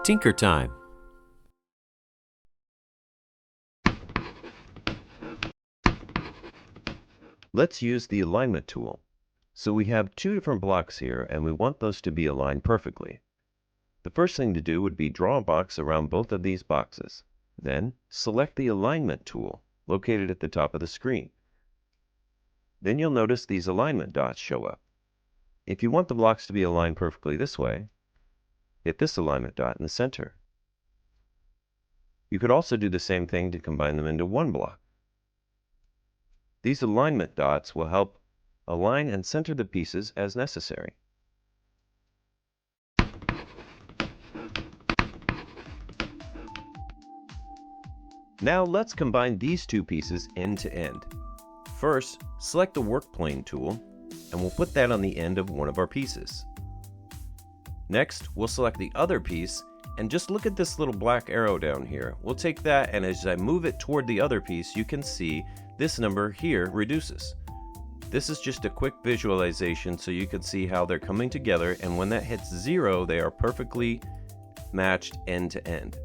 Tinker time. Let's use the alignment tool. So we have two different blocks here, and we want those to be aligned perfectly. The first thing to do would be draw a box around both of these boxes. Then select the alignment tool located at the top of the screen. Then you'll notice these alignment dots show up. If you want the blocks to be aligned perfectly this way, hit this alignment dot in the center. You could also do the same thing to combine them into one block. These alignment dots will help align and center the pieces as necessary. Now let's combine these two pieces end to end. First, select the work plane tool, and we'll put that on the end of one of our pieces. Next, we'll select the other piece, and just look at this little black arrow down here. We'll take that, and as I move it toward the other piece, you can see this number here reduces. This is just a quick visualization so you can see how they're coming together, and when that hits 0, they are perfectly matched end to end.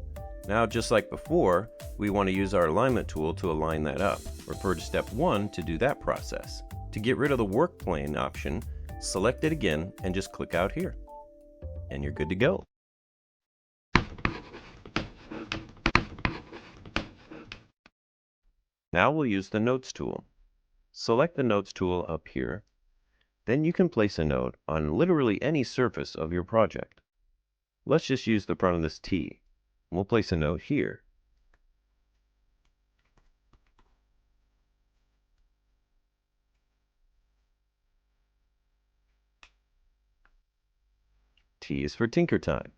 Now, just like before, we want to use our alignment tool to align that up. Refer to step 1 to do that process. To get rid of the work plane option, select it again and just click out here. And you're good to go. Now we'll use the Notes tool. Select the Notes tool up here. Then you can place a note on literally any surface of your project. Let's just use the front of this T. We'll place a note here. T is for Tinker Time.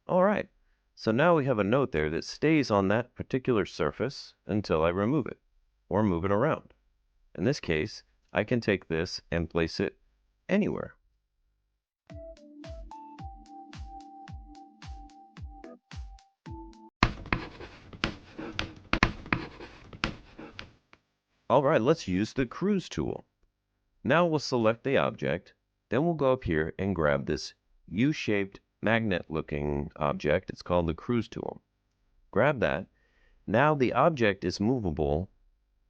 All right, so now we have a note there that stays on that particular surface until I remove it or move it around. In this case, I can take this and place it anywhere. All right, let's use the Cruise tool. Now we'll select the object, then we'll go up here and grab this U-shaped magnet-looking object. It's called the Cruise tool. Grab that. Now the object is movable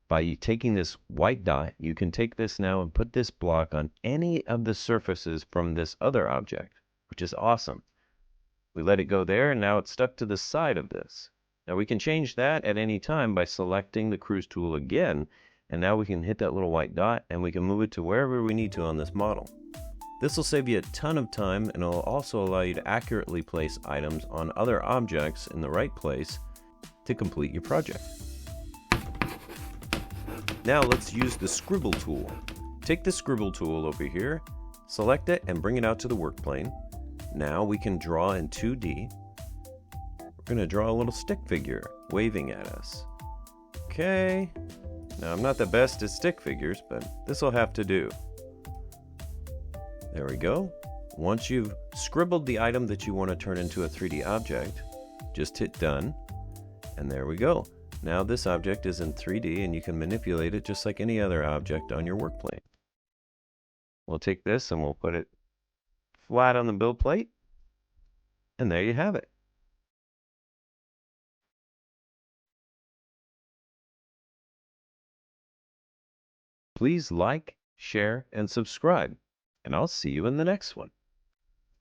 by taking this white dot. You can take this now and put this block on any of the surfaces from this other object, which is awesome. We let it go there, and now it's stuck to the side of this. Now we can change that at any time by selecting the Cruise tool again, and now we can hit that little white dot and we can move it to wherever we need to on this model. This will save you a ton of time, and it'll also allow you to accurately place items on other objects in the right place to complete your project. Now let's use the Scribble tool. Take the Scribble tool over here, select it and bring it out to the work plane. Now we can draw in 2D. We're going to draw a little stick figure waving at us. Okay. Now I'm not the best at stick figures, but this will have to do. There we go. Once you've scribbled the item that you want to turn into a 3D object, just hit done, and there we go. Now this object is in 3D and you can manipulate it just like any other object on your work plane. We'll take this and we'll put it flat on the build plate, and there you have it. Please like, share, and subscribe, and I'll see you in the next one.